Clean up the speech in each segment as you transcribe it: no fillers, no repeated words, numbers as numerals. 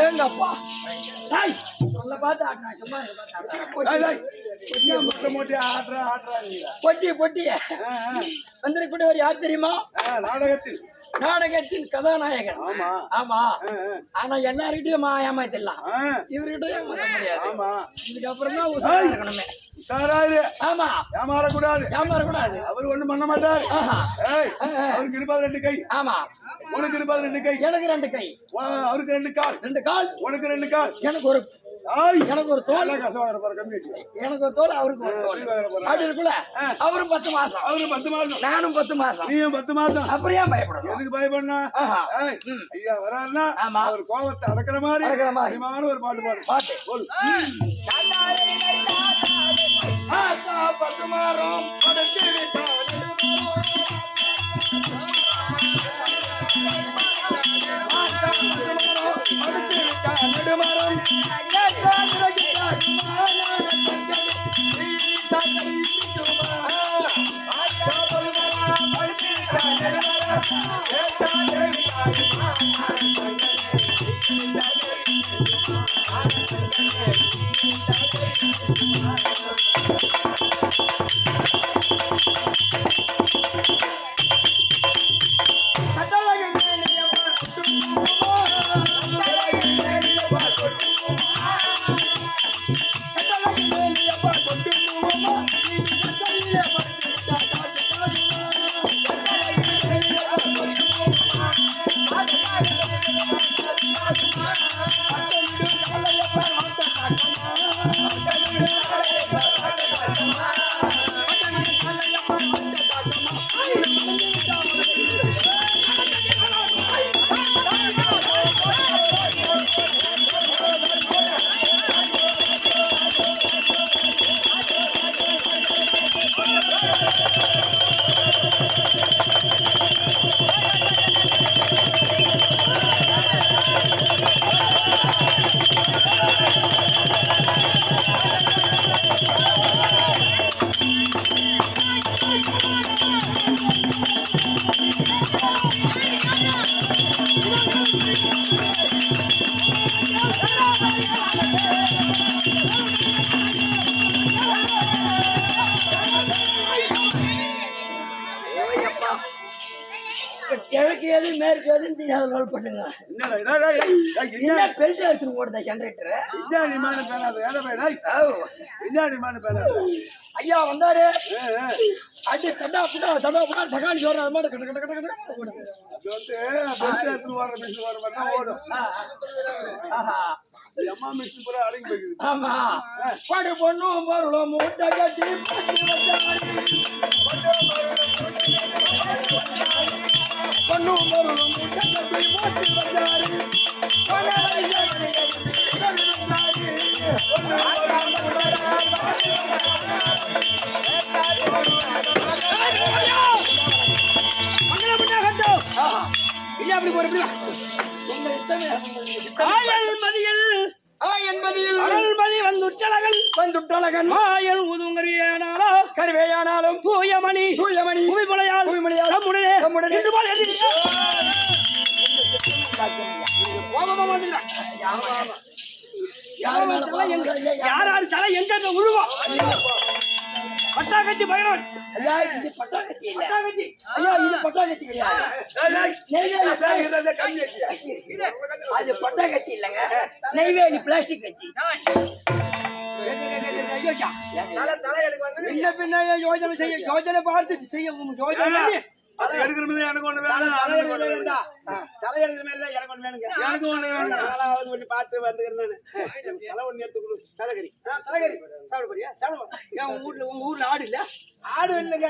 ஏங்கப்பா டேய் சொல்ல பாத்து ஆட்னா சும்மா பொட்டி பொட்டி வந்திருக்கக்கூடிய ஒரு யார் தெரியுமா? நாடகத்தின் கதாநாயகன். ஆமா ஆமா. ஆனா எல்லார்கிட்டயும் ஏமாத்திடலாம், இவர்கிட்டயும் ஏமாத்த முடியாது. இதுக்கப்புறம் தான் உஷாரா இருக்கணுமே. ஆமா, ஏமாறக்கூடாது ஏமாறக்கூடாது. அவர் ஒண்ணும் பண்ண மாட்டார். அவருக்கு இருப்பாது 2 கை. ஆமா, உனக்கு இருப்பாது 2 கை. எனக்கு 2 கை. அவருக்கு 2 கால். 2 கால். உனக்கு 2 கால். எனக்கு ஒரு தோல். எனக்கு ஒரு தோல், அவருக்கு ஒரு தோல். அப்படி இருக்குல்ல. அவரும் 10 மாசம். அவரும் 10 மாசம். நானும் 10 மாசம். நீயும் 10 மாசம். அப்புறம் ஏன் பயப்படணும்? எதுக்கு பயப்படணும்? ஐயா வராருன்னா அவர் கோபத்தை அடக்கிற மாதிரி அதிகமான ஒரு பாட்டு பாடு. பாட்டு போல். பசுமாரம் நடுமரம் கிழக்கு எது மேற்கு எதுன்னு தெரியாத போட்டுங்க. பெல்ட் எடுத்துட்டு ஓடுதா ஜெனரேட்டர்? ஐயா வந்தாரு. அடி தடா புடா தகாணி ஜோர அது மாதிரி கட்ட கட்ட கட்ட கட்ட ஓடுது. அம்மா மிஷின் பூரா அடங்கி போயிடுது. ஆமா, பாடு பொண்ணும் பொருளும் மூட்டை கட்டி பொண்ணும் பொருளும் மூட்டை கட்டி போட்டு வந்தாரு. அப்படி போற உங்க இஷ்டமே. அருள்மதி வந்துட்டழகன் மாயல் உதுங்கரியானாலோ கருவேயானாலும் தூயமணி புவிமலையால் நம்முடனே யாராரு தலை எங்க உருவம் பட்டாக்கத்தி பைரவன். ஐயா இது பட்டாக்கத்தி இல்ல. பட்டாக்கத்தி ஐயா இது பட்டாக்கத்தி கிடையாது. அது பட்டாக்கத்தி இல்லங்க, நெய்வேலி பிளாஸ்டிக் கத்தி. வைக்கான் பின்ன பின்ன யோஜனை செய்ய யோஜனை பார்த்து செய்ய யோஜனை தலை எடுக்கிற மாதிரி எனக்கு ஒண்ணு வேணும். தலை எடுக்கிற மாதிரி தான் எனக்கு ஒண்ணு வேணுங்க. எனக்கு ஒண்ணு வேணும். நாலாவது பண்ணி பார்த்து வந்துக்கிறேன். தலை ஒண்ணு எடுத்து கொடு. தலைகறி தலைகறி சாப்பிட போறியா? சாப்பிட. ஏன் உங்க ஊர்ல ஆடு இல்ல? ஆடு இல்லைங்க.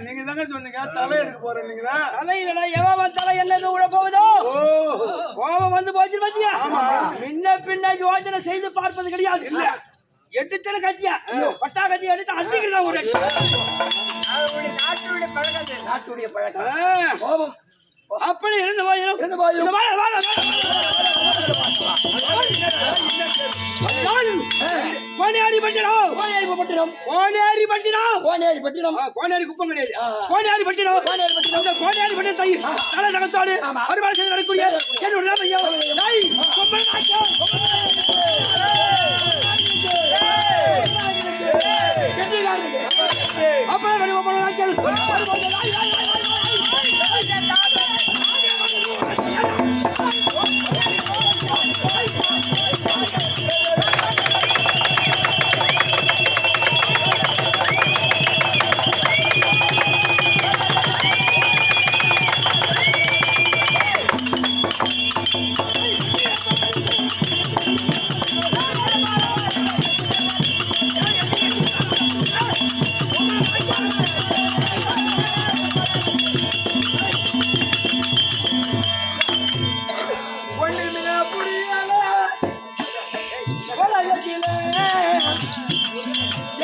நீங்க தாங்க சொன்னீங்க தலை எடுக்க போறேன். நீங்க தான் தலை இல்லடா. எவன் தலை என்ன விட போகுதோ கோபம் வந்து போச்சு பத்தியா? முன்ன பின்ன யோஜனை செய்து பார்ப்பது கிடையாது. இல்ல எடுத்துன கத்தியா பட்டா கத்தியா எடுத்து அடிக்கலாம். ஒரு நாட்டுடைய பழக்கம் கோபம் அப்படி இருந்த கோனேரி பட்டினம் கோனேரி பட்டினம் கோனேரி பட்டினம் கோனேரி குப்பம் கிடையாது. கோனேரி பட்டினம் கோனேரி பட்டினம் கோனேரி பட்டினம் தை தலை நகத்தோடு அறுவடை செய்து வரக்கூடிய என்னுடைய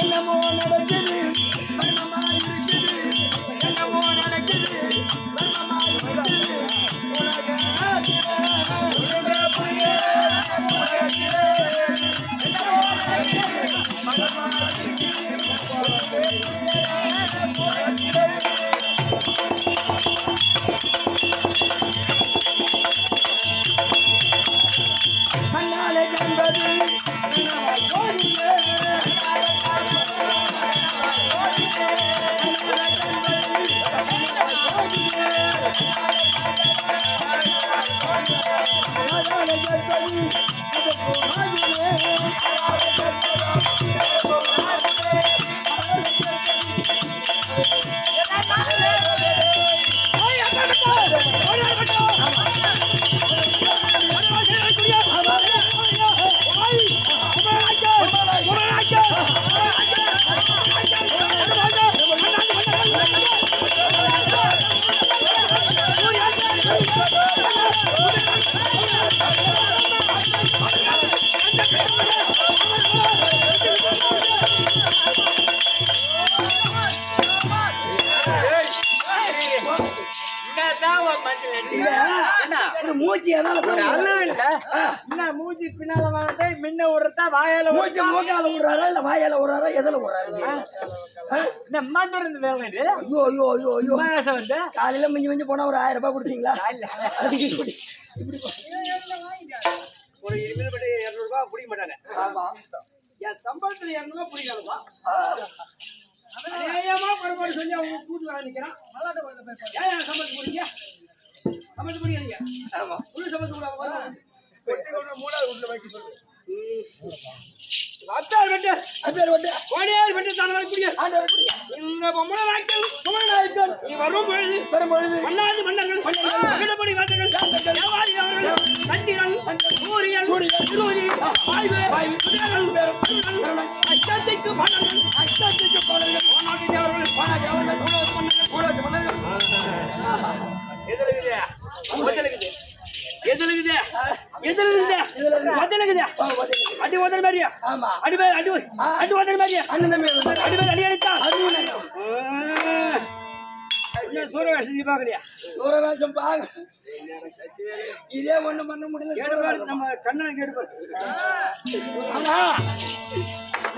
என்னமோ நடக்குது என்னமோ நடக்குது மண்ணாலே கண்டது மூச்சு மூச்சு பின்னால முன்ன விடுறதா வாயால மூச்சு மூக்கால விடுறாரா இல்ல வாயால விடுறாரா எதுல விடுறாரு வேலை இது? ஐயோ ஐயோ ஐயோ ஐயோ வந்து காலையில மிஞ்சி மிஞ்சி போனா ஒரு 1000 ரூபாய் கொடுத்தீங்களா? ஒரு 200 ரூபாய் பிடிக்க மாட்டாங்க. ஆமா என் சம்பளத்துல 200 ரூபாய் பிடிக்காதப்பா. ஏமா பரவாயில்ல சொல்லி அவங்க கூட்டு வர நிக்கிறான். ஏன் சம்பளத்துக்கு போறீங்க? சம்பளத்துக்கு போறீங்க? ஆமா புது சம்பளத்துக்கு கூட மூணாவது வீட்டுல வைக்க சொல்லுங்க. அத்தார் வெட்டு அத்தார் வெட்டு கோடியார் வெட்டு தான் வரக்கூடிய இந்த பொம்மன நாய்கள் நீ வரும் பொழுது மன்னாதி மன்னர்கள் அகடபடி வாசகர்கள் தேவாதி அவர்கள் கண்டிரன் சூரியன் இருவரி வாய்வு சுடர்கள் அஷ்டத்திக்கு பாடல்கள் போனாடி தேவர்கள் கோலாதி மன்னர்கள் எதிலுக்குதே அடி ஓதல் மாதிரியா? ஆமா அடி ஓதல் மாதிரியா? அடி அடித்தா சூரவேஷம் நீ பாக்கலையா? சூரவேஷம் பாக்க இதே ஒண்ணு பண்ண முடியல. நம்ம கண்ணன் கேட்டு ஆமா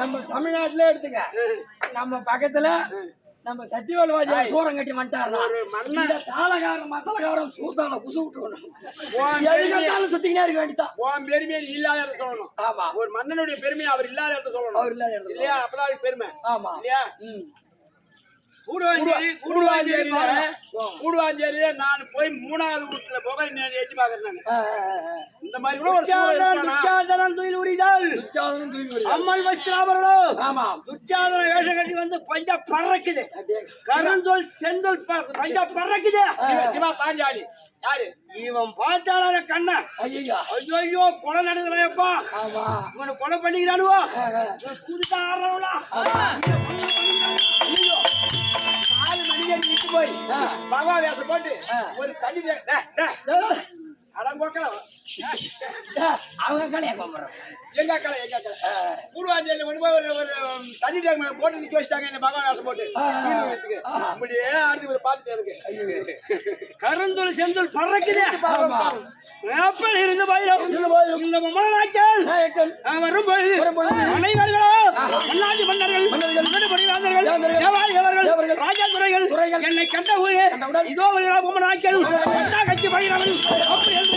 நம்ம தமிழ்நாட்டுல எடுத்துக்க. நம்ம பக்கத்துல நம்ம சத்தியவேல்வாதி சூரம் கட்டி வந்துட்டாரு. தாளகாரம் மத்தலகாரம் சூத்தான குசு விட்டு சுத்திக்கினே இருக்க வேண்டியதான். பெருமையை இல்லாத சொல்லணும். ஆமா ஒரு மன்னனுடைய பெருமையை அவர் இல்லாத இடத்த சொல்லணும். அவர் இல்லாத இடத்துல இல்லையா? அப்பதான் அதுக்கு பெருமை. ஆமா இல்லையா? கூடுவாஞ்சேரியில நான் போய் 3வது வீட்டுல போக எட்டி பாக்குறேன். இந்த மாதிரி கூட துச்சாதனன் துயில் உரிதால் அம்மன் வஸ்திராபரணோ துச்சாதன வேஷம் கட்டி வந்து பஞ்ச பறக்குது. கருந்தோல் செந்தோல் பஞ்ச பறக்குது. சிவா பாஞ்சாலி யாரு இவன் பார்த்தால கண்ணா? ஐயோ ஐயோ கொலை நடக்குறாயப்பா. இவனை கொலை பண்ணிக்கிறானுவோ புதுசா ஆடுறவளா? 4 மணிக்கு நிட்டு போய் பகவா வேஷம் போட்டு ஒரு தண்ணி அடங்கோக்கலாம் அவங்க கலையா கும்பிடுறோம். எங்க கலை கூடுவாஞ்சேரியில கொண்டு போய் ஒரு தண்ணி டேங்க் போட்டு நிக்க வச்சுட்டாங்க. என்ன பகவா வேஷம் போட்டு அப்படியே அடுத்து ஒரு பாத்துட்டே இருக்கு. கருந்தோல் செந்தோல் பறக்குது. எப்படி இருந்து இந்த மன்னனாக்கள் வரும்போது அனைவர்களும் மன்னாதி மன்னர்கள் தேவாதிகள் ராஜாதுரைகள் என்னை கண்ட ஊரே இதோ மன்னனாக்கள் பட்டா கட்சி பயிரவன் அப்படி என்று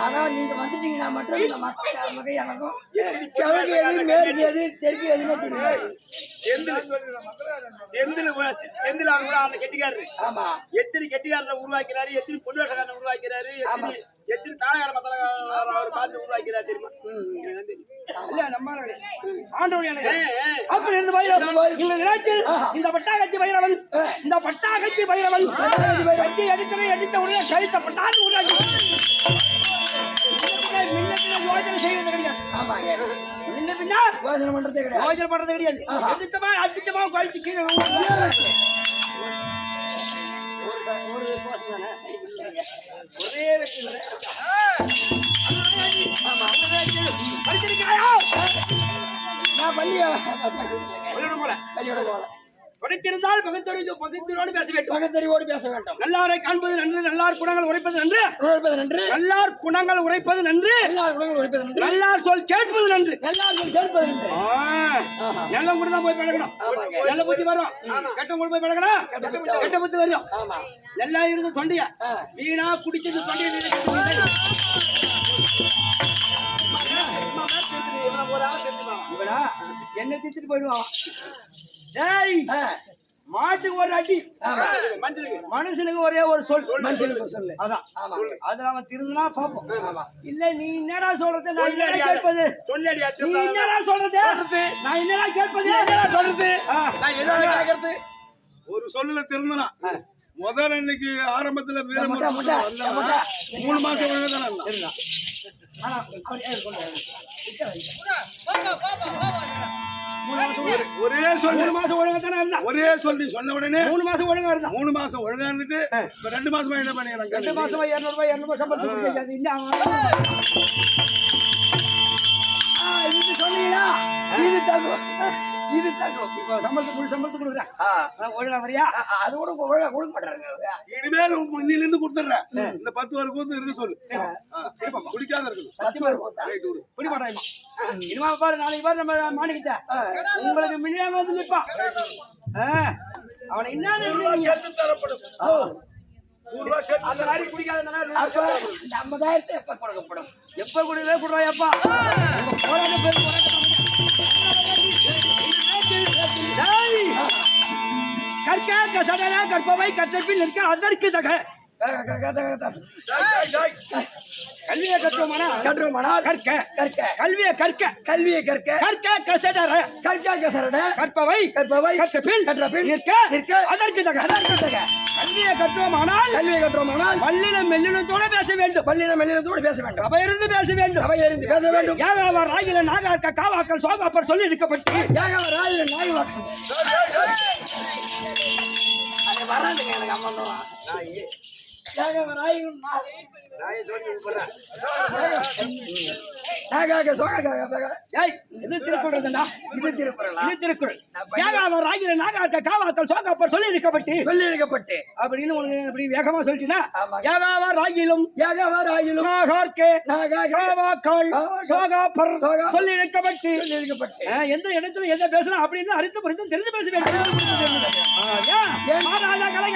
ஆனா நீங்க வந்துட்டீங்கன்னா மட்டும் இந்த மக்கள் எனக்கும் கிழக்கு எது மேற்கு எது தெற்கு எதுன்னு தெரியாது. செந்தில் அவங்க கூட அவனை கெட்டிக்காரு. ஆமா எத்தனை கெட்டிக்காரனை உருவாக்கிறாரு, எத்தனை பொன்வேஷக்காரனை உருவாக்கிறாரு, எத்தனை தானகார மத்தல அவர் பார்த்து உருவாக்கிறாரு தெரியுமா? இல்ல நம்ம ஆண்டவன் எனக்கு அப்படி இருந்து இந்த பட்டாகத்தி பயிரவன் இந்த பட்டாகத்தி பயிரவன் கட்டி அடித்த உடனே கழித்த பட்டாது உருவாக்கி யோஜனை செய்வது கிடையாது. ஆமாங்க முன்ன பின்னா யோஜனை பண்றது கிடையாது. அடித்தமா கழிச்சு கீழே ஒரு கோஷம் தானே ஒரே வெற்றி. நான் பள்ளியோட படித்திருந்தால் பகுத்தறிவோடு பேச வேண்டும். பகுத்தறிவோடு பேச வேண்டும். நல்லாரை காண்பது நன்று, நல்லார் குணங்கள் உரைப்பது நன்று, நல்லார் குணங்கள் உரைப்பது நன்று, நல்லார் சொல் கேட்பது நன்று, நல்லார் சொல் கேட்பது நன்று. நல்ல கூட தான் போய் பழகணும். நல்ல புத்தி வரும். கெட்ட கூட போய் பழகணும். கெட்ட புத்தி வரும். நல்லா இருந்து தொண்டைய வீணா குடிச்சது தொண்டைய என்ன திட்டு போயிடுவான். மாட்டுக்கு ஒரு அடி, மனுஷனுக்கு ஒரே ஒரு சொல். அதான் அது அவன் திருந்தினா பாப்போம். இல்ல நீ என்னடா சொல்றது, நான் என்னடா கேட்பது, நீ என்னடா சொல்றது, நான் என்னடா கேட்பது, என்னடா சொல்றது, நான் என்னடா கேட்கறது. ஒரு சொல்லுல திருந்தனா முதல் அன்னைக்கு ஆரம்பத்துல 3 மாசம் ஒரே சொல்லி சொன்ன உடனே 3 மாசம் ஒழுங்கா இருந்தா 3 மாசம் ஒழுங்கா இருந்துட்டு 2 மாசமா என்ன பண்ணிக்கிறாங்க? 2 மாசமா 200 ரூபாய் சம்பளம் இது சொன்னீங்களா? இது தங்கும் இப்போ சம்பளத்துக்கு கொடுக்குறேன். ஒழுங்கா வரியா? அது கூட ஒழுங்கா கொடுக்க மாட்டாங்க. இனிமேல் முன்னிலிருந்து கொடுத்துட்றேன். இந்த 10 வரை கூத்து இருக்கு சொல்லு. குடிக்காத இருக்கு. குடி மாட்டாங்க. இனிமே பாரு, நாளைக்கு பாரு நம்ம மாணிக்கிட்ட உங்களுக்கு மினியாம வந்து நிற்பான். அவனை என்ன தரப்படும். அந்த நாடி குடிக்காத 50,000 எப்ப கொடுக்கப்படும்? எப்ப கொடுக்கவே கொடுறாயப்பா. போராட்ட பேர் கற்க கசடன கற்பவை கற்றபில் நிற்க அதற்கு தக கல்வியை கற்றுமானால் கற்க கல்வியை கற்க கசடர கற்பவை கற்றபில் நிற்க அதற்கு தக கல்வியை கற்றுமானால் வல்லினம் மெல்லினத்தோடு பேச வேண்டும். சபையிலிருந்து பேச வேண்டும். ஏகாவர் ராயில நாகாக்க காவாக்கள் சோகாப்பர் சொல்லி இருக்கப்பட்டு ஏகாவர் ராயில நாய்வாக்கம் வராதுங்க. எனக்கு அம்மா இது திருக்குறள்டா. இது திருக்குறளா? இது திருக்குறள். யாகாவர் ஆகிற நாகாத்த காவாத்தல் சோகாப்பர் சொல்லி இருக்கப்பட்டு அப்படின்னு உனக்கு இப்படி வேகமா சொல்லிட்டீனா ஆமா. யாகாவர் ஆகிலும் நாகார்க்கே காவாக்கள் சோகாப்பர் சொல்லி இருக்கப்பட்டு எந்த இடத்துல எந்த பேசணும் அப்படின்னு அரித்து புரிந்து தெரிந்து பேச வேண்டும். மகாராஜாக்களை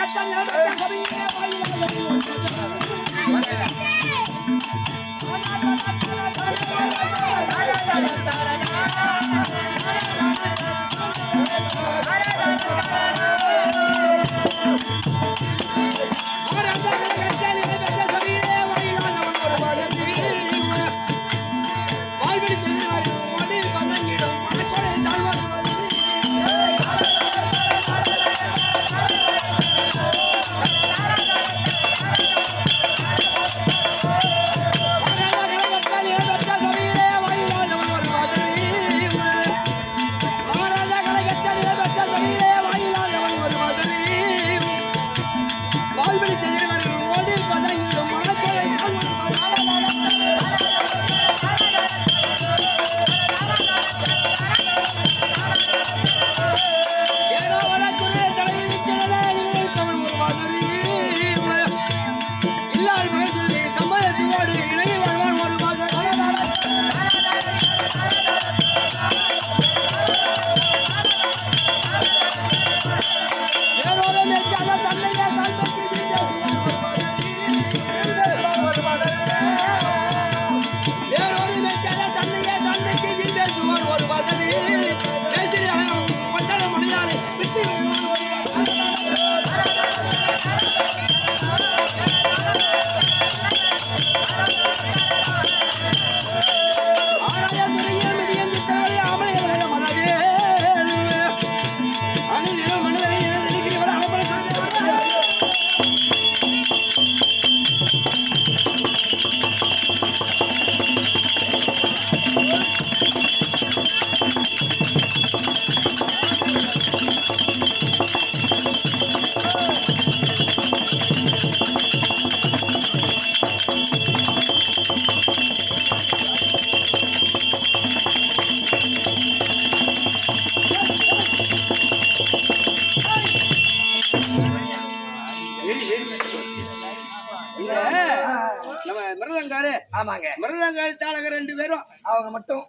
மிருதங்காரி தாளகர் 2 பேரும் அவங்க மட்டும்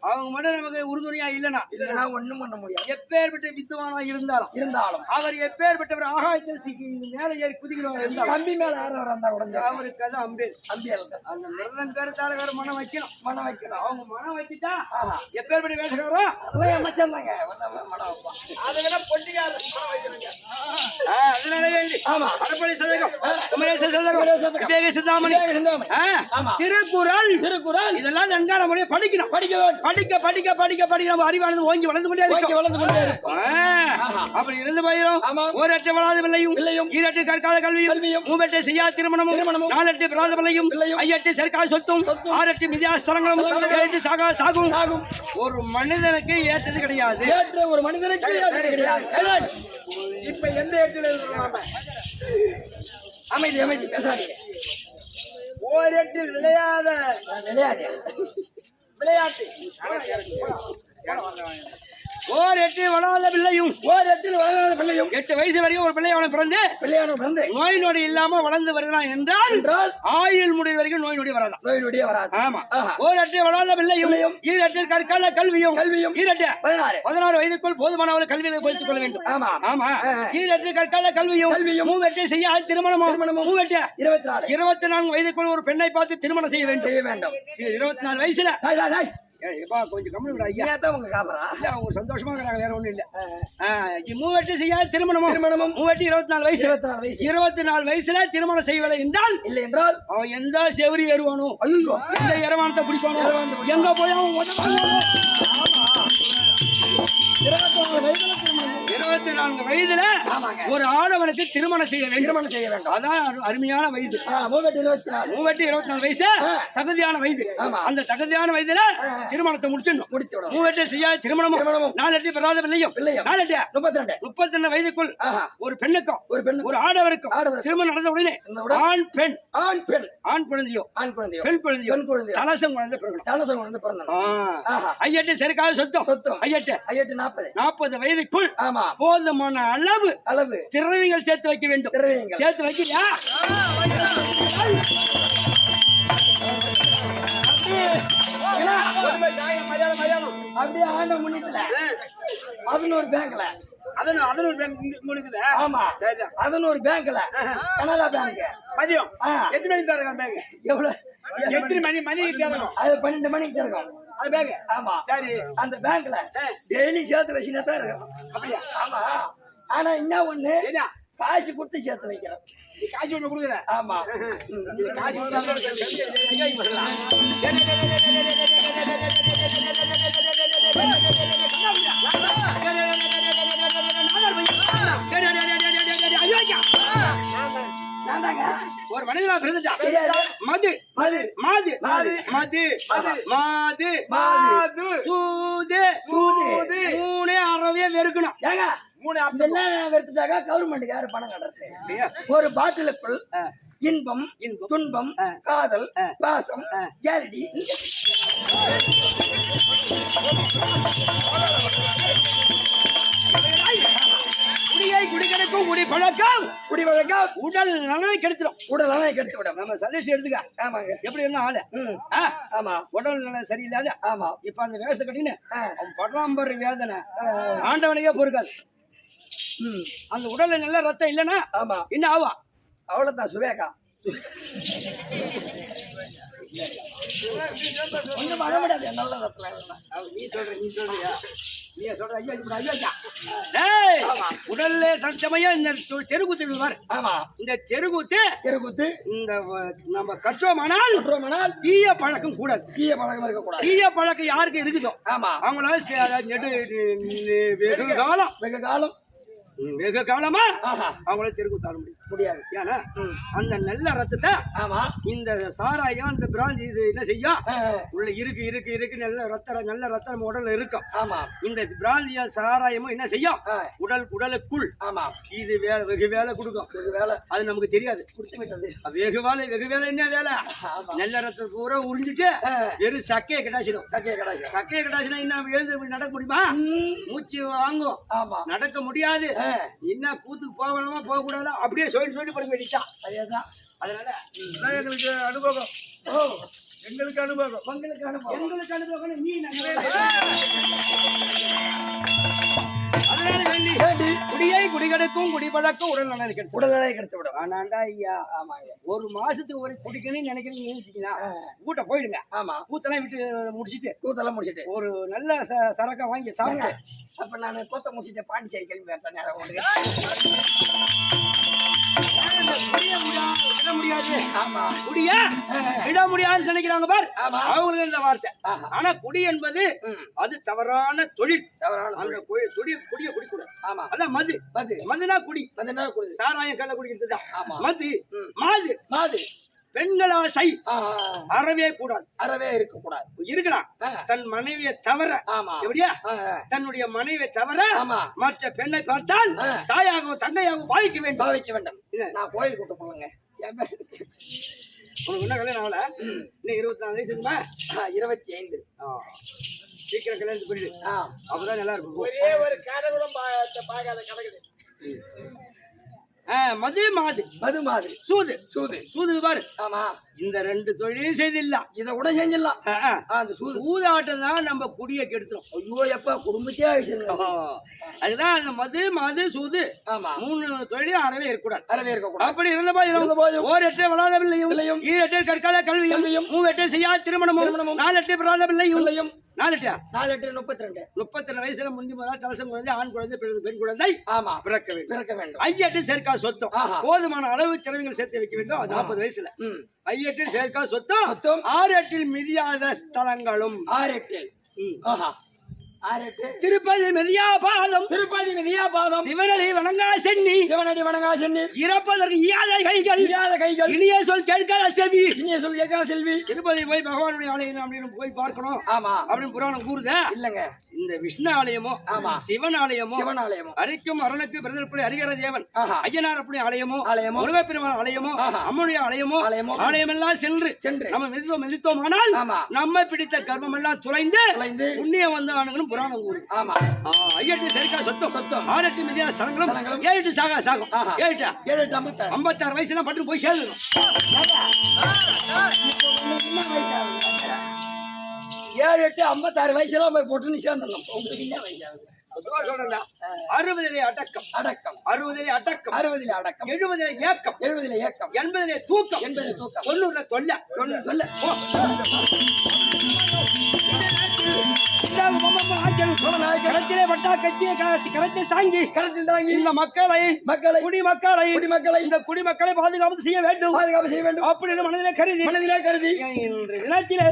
நமக்கு உறுதுணையா இல்லைன்னா ஒண்ணும் பண்ண முடியாது. எப்பேற்பட்ட வித்துவானா இருந்தாலும் அவர் எப்பேற்பட்டவர் ஆகாயத்தில் மேல ஏறி குதிக்கிறவங்க கம்பி மேல யாரும் வந்தா உடஞ்சு அவருக்கு அது அம்பியல் அந்த மிருதங்காரி தாளகர் மனம் வைக்கணும் அவங்க மனம் வச்சுட்டா எப்பேற்பட்ட வேஷக்காரோ அதெல்லாம் அமைச்சர் தாங்க மனம் வைப்பான். அதை விட பொட்டிக்காரு மனம் வைக்கணுங்க. அதனால வேண்டி அரப்படை சதகம் குமரேச சதகம் விவேக சிந்தாமணி திருக்குறள் இதெல்லாம் நன்கான முறையை படிக்கணும். படிக்க நம்ம அறிவானது ஓங்கி வளர்ந்து கொண்டே இருக்கும். அப்படி இருந்து போயிடும். ஓரற்ற வளாத பிள்ளையும் ஈரட்டு கற்கால கல்வியும் மூவெட்டு செய்யா திருமணமும் நாலெட்டு பிராத பிள்ளையும் ஐயட்டு சர்க்கா சொத்தும் ஆறட்டு மிதியாஸ்தலங்களும் ஏழு சாகும் ஒரு மனிதனுக்கு ஏற்றது கிடையாது. ஒரு மனிதனுக்கு ஏற்றது கிடையாது. இப்ப எந்த ஏற்றில் இருக்கிறோம்? அமைதி பேசாதீங்க. ஓரெட்டில் விளையாட்டு ஓர் எட்டில் வளராத பிள்ளையும் 8 வயசு வரையும் ஒரு பிள்ளையான பிறந்து நோய் நொடி இல்லாம வளர்ந்து வருகிறான் என்றால் ஆயுள் முடிவு வரைக்கும் நோய் நொடி வராது. ஆமா. ஓர் எட்டில் வளராத பிள்ளையும் ஈரட்டில் கற்கால கல்வியும் ஈரட்டு 16 வயதுக்குள் போதுமானவர்கள் கல்வியை கொடுத்துக் கொள்ள வேண்டும். ஆமா. ஈரட்டில் கற்கால கல்வியும் மூவெட்டு செய்ய திருமணமும் மூவெட்டு 24 வயதுக்குள் ஒரு பெண்ணை பார்த்து திருமணம் செய்ய வேண்டும். 24 வயசுல கொஞ்சம் கம்மி ஐயா உங்க காப்பரா அவங்க சந்தோஷமா இருக்கிறாங்க. வேற ஒண்ணும் இல்ல. மூவெட்டு செய்ய திருமணமும் மூவெட்டு 24 வயசு 24 வயசுல திருமணம் செய்வதை என்றால் அவன் எந்த செவரி ஏறுவானோ எந்த இரவானத்தை பிடிப்பானோ எங்க போய் அவன் 24 வயதுல ஆமாங்க. ஒரு ஆடவனுக்கு திருமணம் செய்ய வேண்டும். திருமணம் செய்ய வேண்டும். அதான் அருமையான வயது. 24 24 வயசு தகுதியான வயது. ஆமா. அந்த தகுதியான வயதுல திருமணத்தை முடிச்சிடணும். முடிச்சிடணும். 38 செய்யாத திருமணமும் 4 பெறாத பிள்ளையும் 32 வயதுக்குள் ஒரு பெண்ணுக்கும் ஒரு ஆடவருக்கும் திருமணம் நடந்த உடனே ஆண் குழந்தையோ பெண் குழந்தையோ தலசம் குழந்தை பிறக்கணும். ஐயட்டு சரிக்காக சொத்தம் ஐயட்டு 40 வயதுக்குள் போதுமான அளவு திறமைகள் சேர்த்து வைக்க வேண்டும். சேர்த்து வைக்கிறியா? அப்படியே ஆண்ட முன்னிட்டுல 11 பேங்க்ல 11 பேங்க் முடிக்குது. ஆமா 11 பேங்க்ல கனரா பேங்க் மதியம் எத்தனை மணிக்கு தரங்க பேங்க்? எவ்வளவு எத்தனை மணிக்கு தரணும்? அது 12 மணிக்கு தரணும் அது பேங்க். ஆமா சரி. அந்த பேங்க்ல டெய்லி சேர்த்து வச்சுனா தான் இருக்கும். அப்படியா? ஆமா. ஆனா என்ன ஒண்ணு காசு கொடுத்து சேர்த்து வைக்கிறோம். நீ காசு ஒண்ணு கொடுக்குற? ஆமா. காசு ஒரு மனிதனா பிறந்துட்டா மது மது மாது மாது மாது மாது மாது சூது சூது 3 அறவே வெறுக்கணும். ஏங்க 3 வெறுத்துட்டாக்கா கவர்மெண்ட்டுக்கு யாரு பணம் கட்டுறது? ஒரு பாட்டிலுக்குள் இன்பம் துன்பம் காதல் பாசம் கேரடி குடியை குடிக்கணக்கும் குடி பழக்கம் உடல் நலனை கெடுத்துடும். உடல் நலனை கெடுத்து விடும். நம்ம சதேஷ் எடுத்துக்க. ஆமாங்க. எப்படி என்ன ஆளு? ஆமா. உடல் நலம் சரியில்லாத. ஆமா. இப்ப அந்த வேஷத்தை கட்டின்னு அவன் படாம்பர் வேதனை ஆண்டவனையே பொறுக்காது. அந்த உடல்ல நல்ல ரத்தம் இல்லைன்னா ஆமா என்ன ஆவா? அவ்வளவுதான் சுவேகா. ஒண்ணும் பண்ண முடியாது நல்ல ரத்தம். நீ சொல்றியா? நீ சொல்ற ஐயா இப்படி ஐயா. டேய் உடல்ல சமயம் இந்த தெருக்கூத்து பாரு. ஆமா. இந்த தெருக்கூத்து இந்த நம்ம கற்றோமானால் தீய பழக்கம் கூடாது. தீய பழக்கம் இருக்க கூடாது. தீய பழக்கம் யாருக்கு இருக்குதோ ஆமா அவங்களால வெகு காலமா அவங்கள தெருக்கூத்தாட முடியாது. ஏன்னா அந்த நல்ல ரத்தத்தை ஆமா இந்த சாராயம் அந்த பிராந்தி இது என்ன செய்யும்? உள்ள இருக்கு நல்ல ரத்தம் நம்ம உடல்ல இருக்கும். ஆமா. இந்த பிராந்தியா சாராயமும் என்ன செய்யும்? உடலுக்குள் ஆமா இது வெகு வேலை கொடுக்கும். அது நமக்கு தெரியாது. வெகு வேலை என்ன வேலை? நல்ல ரத்தத்தை பூரா உறிஞ்சிட்டு வெறும் சக்கையை கட்டாச்சிடும். சக்கையை கட்டாச்சினா என்ன எழுந்து நடக்க முடியுமா? மூச்சு வாங்கும். நடக்க முடியாது. என்ன கூத்துக்கு போகணுமா போக கூடாது அப்படியே சொல்லி படிக்க வேண்டியதான். அதேதான். அதனால எங்களுக்கு அனுபவம். எங்களுக்கு அனுபவம் எங்களுக்கு அனுபவம் நீ அதனால வேண்டி குடியை குடிகடக்கும் குடிப்பழக்கம் உடல்நலை கெடுத்து விடும். ஆனாண்டா ஐயா ஒரு மாசத்துக்கு ஒரு குடிக்கணும்னு நினைக்கிறீங்க நினைச்சீங்கன்னா கூட்ட போயிடுங்க. ஆமா. கூத்தெல்லாம் முடிச்சிட்டு ஒரு நல்ல சரக்கா வாங்கி சாப்பிட்டு அப்ப நான் கோத்த முடிச்சுட்டு பாண்டிச்சேரி கிளம்பி நேரம் முடியாது. ஆமா குடிய விட முடியாதுன்னு நினைக்கிறாங்க பார். அவங்களுக்கு இந்த வார்த்தை. ஆனா குடி என்பது அது தவறான தொழில். அந்த குடிய குடிக்கூடாது. ஆமா. அதான் மதுனா குடி. சாராயம் கள்ள குடிக்கிறது மது. பெண்களாசை அறவே கூடாது. இருக்கலாம். தன் மனைவியை தவிர எப்படியா தன்னுடைய மனைவியை தவிர மற்ற பெண்ணை பார்த்தால் தாயாகவும் தங்கையாகவும் பாவிக்க வேண்டும். நான் கோயில் கூட்ட போங்க. உனக்கு என்ன கல்யாணம் ஆகல? இன்னும் 24 வயசு இருக்குமா? 25. சீக்கிரம் கல்யாணத்துக்கு போயிடு. அப்பதான் நல்லா இருக்கும். ஒரே ஒரு கடை கூட பார்க்காத கடை. மது சூது பாரு. ஆமா. இந்த 2 தொழிலையும் செய்திடலாம். இதை கூட செஞ்சிடலாம். அந்த சூதாட்டம் தான் நம்ம குடியை கெடுத்துரும். ஐயோ எப்ப குடும்பத்தையே ஆயிடுச்சு. அதுதான் அந்த மது சூது 3 தொழிலையும் அறவே இருக்கக்கூடாது. அப்படி இருந்தபோது ஓரெட்டை வளாதவில்லையும் ஈரெட்டை கற்கால கல்வியும் 3 செய்யாத திருமணமும் 4 பிராதவில்லையும் 32 வயசுல முந்தி முதல் தலசம் குழந்தை ஆண் குழந்தை பெண் குழந்தை பிறக்க வேண்டும். ஐயட்டு சேர்க்கா சொத்தம் போதுமான அளவு திறமைகள் சேர்த்து வைக்க வேண்டும். 40 வயசுல ஐயட்டில் சேர்க்கா சொத்தம் 6 எட்டில் மிதியாத ஸ்தலங்களும் 6 எட்டில் திருப்பதி மெதியாபாதம் திருப்பதி மிதியாபாதம் சிவனடி வணங்கா சென்னி சிவனடி வணங்கா சென்னி இறப்பதற்கு இயாத கைகள் இனிய சொல் கேட்காத செவி இனிய சொல் கேட்காத செல்வி திருப்பதி போய் பகவானுடைய ஆலயம் அப்படின்னு போய் பார்க்கணும் ஆமா அப்படின்னு புராணம் கூறுதே இல்லங்க இந்த விஷ்ணு ஆலயமோ ஆமா சிவன் ஆலயமோ சிவன் ஆலயமோ அரிக்கும் அருளுக்கு பிரதர்புரி ஹரிகர தேவன் ஆஹா. ஐயனார் அப்படி ஆலயமோ ஆலயமோ முருகப்பெருமான் ஆலயமோ ஆஹா. அம்மனுடைய ஆலயமோ ஆலயமோ ஆலயமெல்லாம் சென்று நம்ம மிதித்தோமானால் ஆமா. நம்ம பிடித்த கர்மம் எல்லாம் துளைந்து துளைந்து புண்ணியம் வந்தானுங்களும் புராணம் கூறு ஆமா ஐயட்டு சரிக்கா சொத்தம் சொத்தம் 6 மிதியா ஸ்தலங்களும் 7 சாகும் ஆஹா. 7 56 வயசுல பட்டு போய் சேர்ந்துடும் 7 8 56 வயசுல போய் போட்டு சேர்ந்துடலாம் உங்களுக்கு என்ன வயசாகுது சொல்றேன் 60 அடக்கம் அடக்கம் 60 அடக்கம் 60 அடக்கம் 70 ஏக்கம் 70 ஏக்கம் 80 தூக்கம் 80 தூக்கம் 90 தொல்லை 90 சொல்ல கரத்திலே பட்டா கட்சியை கரத்தில் தாங்கி இந்த மக்களை குடிமக்களை இந்த குடிமக்களை பாதுகாப்பு செய்ய வேண்டும் அப்படின்னு மனதிலே கருதி இன்று தினத்திலே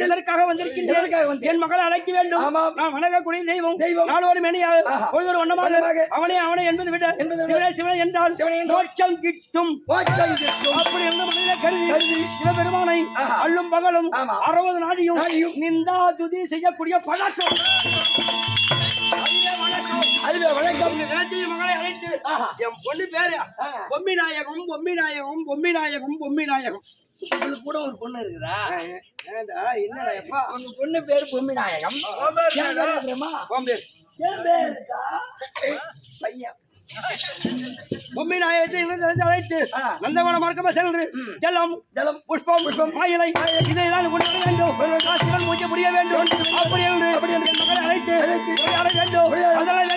இதற்காக வந்திருக்கின்றேன் என் மகளை அழைக்க வேண்டும் நான் வணங்கக்கூடிய தெய்வம் நாளொரு மேனியாக பொழுதொரு வண்ணமாக அவனே என்பது விட சிவனை என்றால் மோட்சம் கிட்டும் அப்படி என்று மனதிலே கருதி சிவபெருமானை அள்ளும் பகலும் 60 நாடியும் நிந்தா துதி செய்யக்கூடிய பழக்கம் அதுவே வணக்கம் மகளை அழைத்து என் பொண்ணு பேரு பொம்மிநாயகம் உங்களுக்கு கூட ஒரு பொண்ணு இருக்குதா என்னடா எப்பா உங்க பொண்ணு பேரு பொம்மி நாயகம் பையன் பொம்மி நாயகத்தை அழைத்து நந்தவன மார்க்கமா சென்று ஜலம் புஷ்பம் மாயிலை இதையெல்லாம் கொண்டு வர வேண்டும் காசுகள் பூஜை புரிய வேண்டும் அப்படி என்று மக்களை அழைத்து வேண்டும் அதெல்லாம்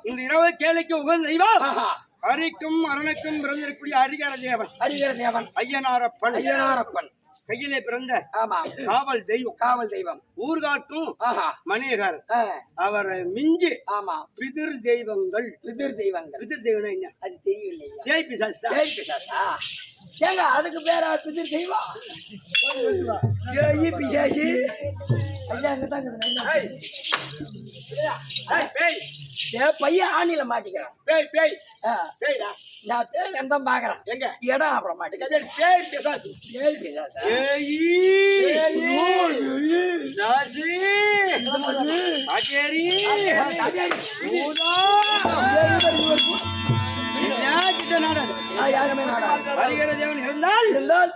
இன்று இரவு கேளைக்கு உகந்த தெய்வம் அரிக்கும் அரணுக்கும் பிறந்திருக்கூடிய ஹரிகர தேவன் ஐயனாரப்பன் கையிலே பிறந்த காவல் தெய்வம் ஊர்காட்டும் மணியகர் அவரை மிஞ்சி பிதிர் தெய்வங்கள் என்ன அது தெரியவில்லை ஏங்க அதுக்கு பேர பிதிர் தெய்வம் பிசாசி ஐயா அங்கதான் பையன் ஆணில மாட்டிக்கிறான் பேய் பேய் பேய்டா நான் பேய் எந்த பாக்குறேன் எங்க இடம் அப்புறம் மாட்டேன் பேய் பிசாசு பேய் பிசாசா பிசாசு காட்டேரி கிட்ட நாடாது யாருமே நாடாது வருகிற தேவன் இருந்தால்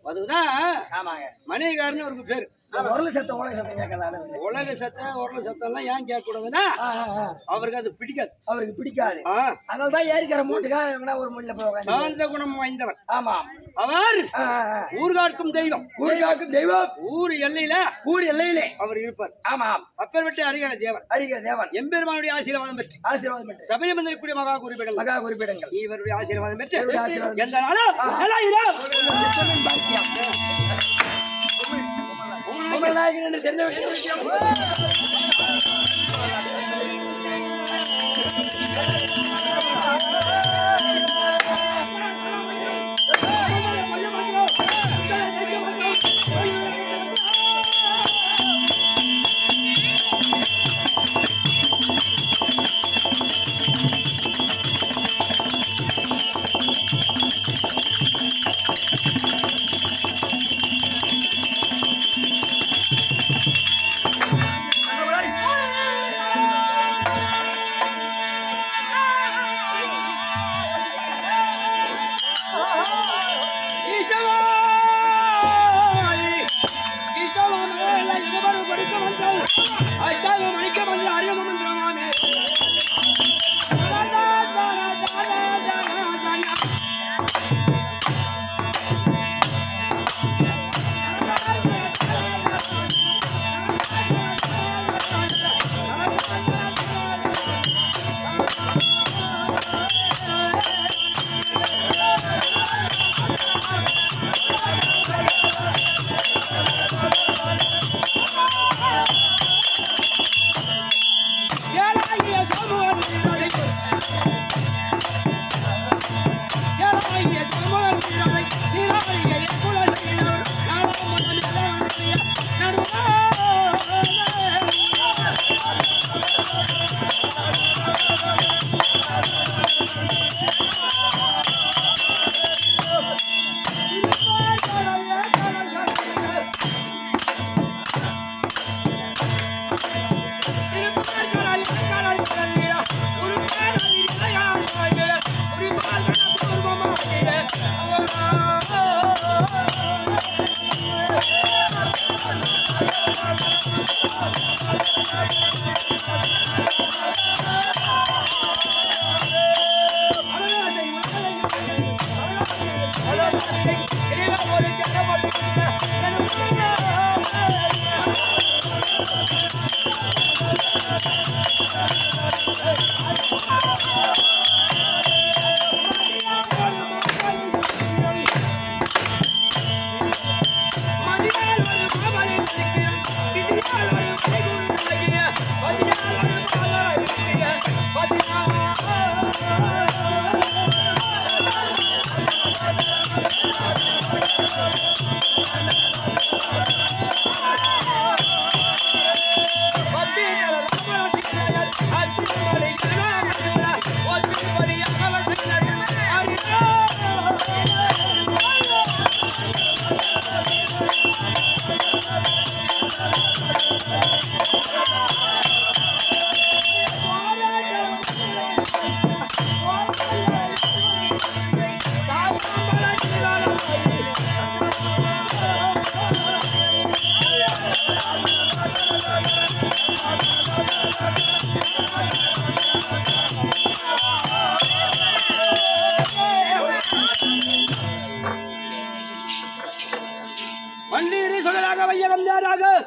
அதுதான் ஆமாங்க மணிகாரன்னு ஒரு பேரு உரல சத்தம் உலக சத்தம் கேட்காத உலக சத்தம் உரல சத்தம் எல்லாம் ஏன் கேட்க கூடாதுன்னா அவருக்கு அது பிடிக்காது அவருக்கு பிடிக்காது அதனாலதான் ஏறிக்கிற மூட்டுக்காக ஒரு முள்ள போவாங்க சாந்த குணம் வாய்ந்தவர் ஆமா அவர் ஊர்காக்கும் தெய்வம் ஊர்காக்கும் தெய்வம் ஊர் எல்லையிலே அவர் இருப்பார் ஆமா அப்பேற்பட்டு அறிகிற தேவன் எம்பெருமானுடைய ஆசீர்வாதம் பெற்று சபையில் வந்திருக்கக்கூடிய மகா குறிப்பிடங்கள் இவருடைய ஆசீர்வாதம் பெற்று எந்த நாளும் பாக்கியம் தெரிந்த விஷயம்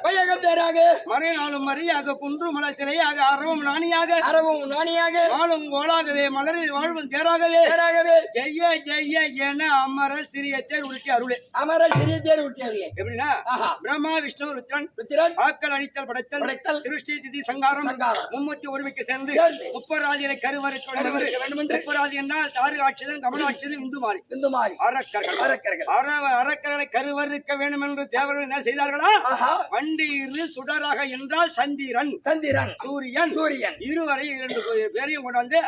வையகம் தேராக மறைநாளும் மரியாக குன்று மலை சிலையாக அறவும் நாணியாக வாழும் கோலாகவே மலரில் வாழ்வும் தேராகவே ஜெய ஜெய என அமர சிறிய தேர் உருட்டி அருளே எப்படின்னா பிரம்மா விஷ்ணு ருத்ரன் ஆக்கல் அணித்தல் படைத்தல் திருஷ்டி திதி சங்காரம் மும்மூர்த்தி ஒருமைக்கு சேர்ந்து முப்பராதிகளை கருவறுக்க வேண்டும் என்று முப்பராதி என்றால் தாரு ஆட்சிதன் கமலாட்சிதன் இந்து மாறி அரக்கர்களை கருவறுக்க வேண்டும் என்று தேவர்கள் என்ன செய்தார்களா வண்டீர் சுடராக என்றால் சந்திரன் சூரியன் இருவரை இரண்டு பேரையும் கொண்டாந்து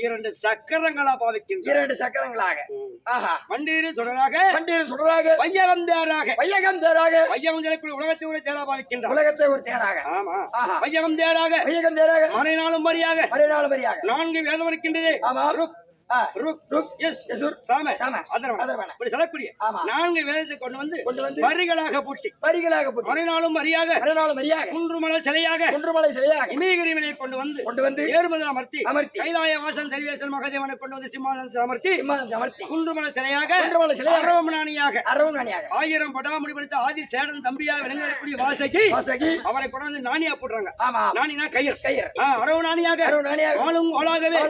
இரண்டு சக்கரங்களா பாவிக்கின்ற இரண்டு சக்கரங்களாக வண்டீர் சுடராக வையகம் தேராக உலகத்தை ஒரு தேரா பாவிக்கின்ற உலகத்தை ஒரு தேராக ஆமா வையகம் தேராக மறைநாளும் மரியாக நான்கு வேதம் இருக்கின்றது நான்கு வேதத்தை கொண்டு வந்து வரிகளாக பூட்டி மறுநாளும் மரியாக குன்றுமலை சிலையாக இமயகிரிமலை கொண்டு வந்து ஏறுமதில் அமர்த்தி கைலாய வாசன் சர்வேசன் மகாதேவனை கொண்டு வந்து சிம்மாசனத்தில் அமர்த்தி குன்றுமலை சிலையாக அரவமணியாக 1000 படாமுடி படித்த ஆதி சேடன் தம்பியாக விளங்கக்கூடிய வாசகி அவரை கொண்டு வந்து நாணியா போடுறாங்க நாணினா கயிறு அரவநாணியாக வாழும் கோலாகவே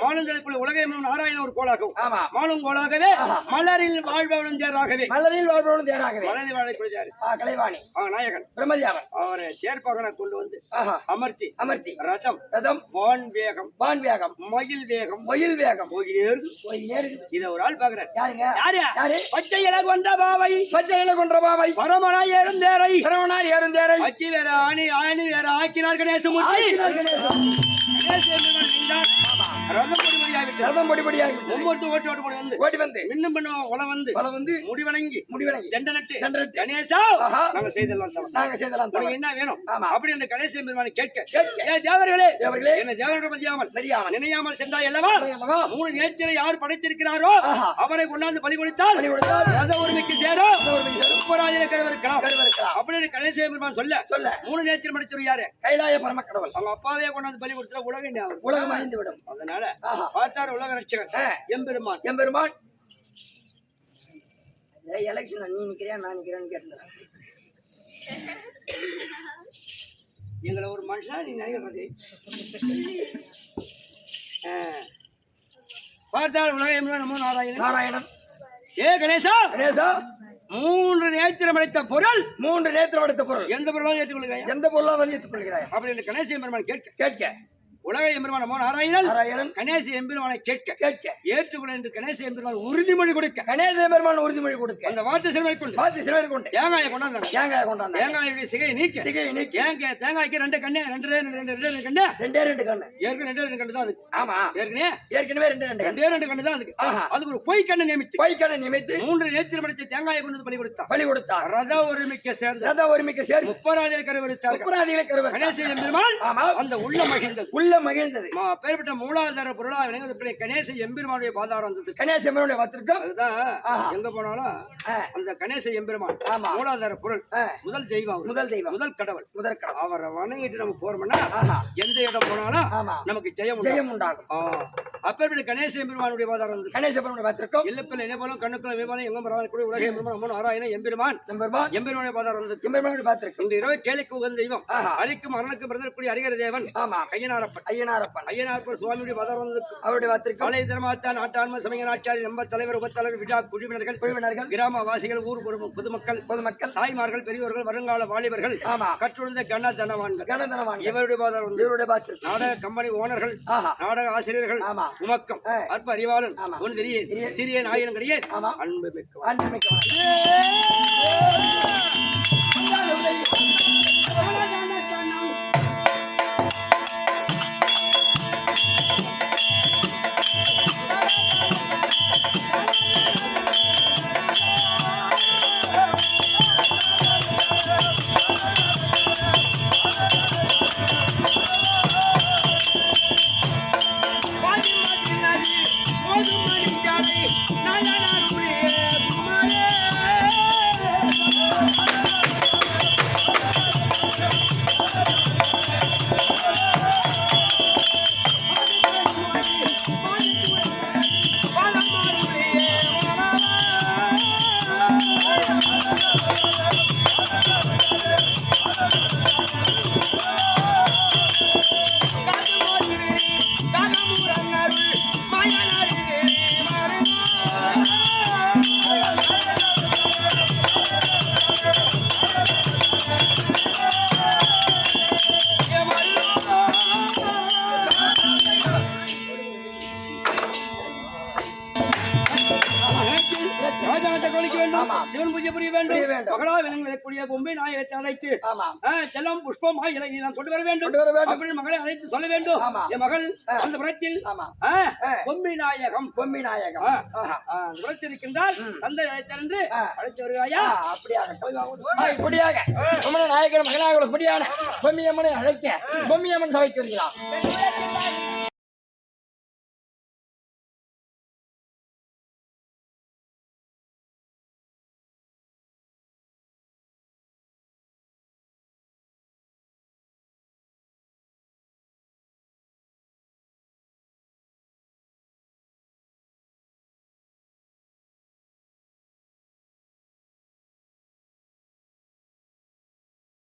வாழும் உலகை நாராயண ஒரு கோலாகவும் மாலும் கோலாகவே மலரில் வாழ்பவனும் தேராகவே மலரில் வாழக்கூடிய கலைவாணி நாயகன் பிரம்மதியாவன் அவரை தேர்ப்பகனை கொண்டு வந்து அமர்த்தி ரதம் வான் வேகம் மயில் வேகம் போயினே இத ஒரு ஆள் பாக்குறாரு யாரு பச்சை இலை கொண்ட பாவை பரமனாய் ஏறும் தேரை அச்சி வேற ஆணி வேற ஆக்கினார் கணேசமூர்த்தி ஓடி வந்து மின்னும் வந்து முடிவணங்கி தண்டனட்டு கணேசா நாங்க செய்தலாம் என்ன வேணும் அப்படி அந்த கணேச பெருமானை கேட்க தேவர்களே என்ன தேவர்கள் நினையாமல் சென்றாய் அல்லவா 3 நேத்திரை யார் படைத்திருக்கிறாரோ அவரை கொண்டாந்து பலி கொடுத்தால் ஒருமைக்கு சேரும் அப்படி கணேச பெருமான் சொல்ல 3 நேத்திரம் படைத்தவர் யாரு கைலாய பரமக்கடவுள் அவங்க அப்பாவே கொண்டாந்து பலி கொடுத்தா உலகம் அழிந்து விடும் அதனால பார்த்தார் உலக ரட்சகர் எம்பெருமான் எலெக்ஷன் நீ நிக்கிறியா நான் நிக்கிறேன்னு கேட்டேன் எங்களை ஒரு மனுஷனா நீ நினைக்கிறது பார்த்தார் உலக எம்பெருமான் நமோ நாராயணன் கணேசா 3 நேத்திரம் அடைத்த பொருள் எந்த பொருளாக ஏற்றுக்கொள்கிறாய் அப்படி கணேச எம்பெருமான் கேட்க உலக எம்பெருமான் நமோ நாராயணன் கணேச எம்பெருமானை கேட்க ஏற்றுக்கொள்ள என்று கணேச எம்பெருமான் உறுதிமொழி கொடுக்க அந்த வார்த்தை சிறுமை கொண்டு தேங்காயை கொண்டாந்து தேங்காயுடைய சிகையை நீக்கி தேங்காய்க்கு 2 கண்ணு 2 கண்ணு ஏற்கனவே 2 கண்ணு தான் அதுக்கு ஆமா ஏற்கனவே 2 கண்ணு தான் அதுக்கு அதுக்கு ஒரு பொய் கண்ணை நியமித்து 3 நேத்திரம் அடித்த தேங்காயை கொண்டு பலி கொடுத்தார் ரத ஒருமிக்க சேர்ந்து முப்பராதிகளை கருவறுத்தார் கணேச எம்பெருமான் அந்த உள்ள மகிழ்ந்தது பேர்பட்ட மூலாதார பொருளாக விளங்குவதற்கு கணேச எம்பெருமானுடைய பாதாரம் வந்தது கணேச எம்பெருமானுடைய பாத்திருக்கும் அதுதான் எங்க போனாலும் அந்த கணேச எம்பெருமான் மூலாதார பொருள் முதல் தெய்வம் முதல் கடவுள் அவரை வணங்கிட்டு நம்ம போறோம்னா எந்த இடம் போனாலும் நமக்கு ஜெயம் உண்டாகும் அப்பேற்பட்ட கணேச எம்பெருமானுடைய பாதாரம் வந்தது கணேச எம்பெருமானுடைய பாத்திருக்கும் இல்லப்பில் என்ன போலும் கண்ணுக்குள்ள விமானம் எங்க பரவாயில்ல உலக எம்பெருமான் நாராயணன் எம்பெருமானுடைய பாதாரம் வந்தது எம்பெருமானுடைய பாத்திருக்கும் இந்த இரவு கேளிக்கு உகந்த தெய்வம் அரிக்கும் அரணுக்கும் பிறந்தக்கூடிய அரிகர தேவன் ஐயனாரப்பன் சுவாமியுடைய அவருடைய காலை தர்மாத்தான் நாட்டாண்மை சமய நாட்டாரி நம்ம தலைவர் உபத்தலைவர் விழா குழுவினர்கள் கிராமவாசிகள் ஊர் பொதுமக்கள் தாய்மார்கள் பெரியவர்கள் வருங்கால வாலிபர்கள் கற்றுணர்ந்த கனதனவான்கள் இவருடைய நாடக கம்பெனி ஓனர்கள் நாடக ஆசிரியர்கள் உமக்கம் அற்ப அறிவாளன் ஒன் தெரிய சிறிய நாயனம் கிடையாது அன்பு மிக்க இருக்கக்கூடிய பொம்மை நாயகத்தை அழைத்து ஆமா செல்லம் புஷ்பம் இலை நான் கொண்டு வர வேண்டும் அப்படின்னு மகளை அழைத்து சொல்ல வேண்டும். என் மகள் அந்த புறத்தில் பொம்மை நாயகம் அந்த புறத்தில் இருக்கின்றால் தந்தை அழைத்தார் என்று அழைத்து வருகிறாயா? இப்படியாக நாயகன் மகனாக இப்படியான பொம்மியம்மனை அழைக்க பொம்மியம்மன் சபைக்கு வருகிறான்.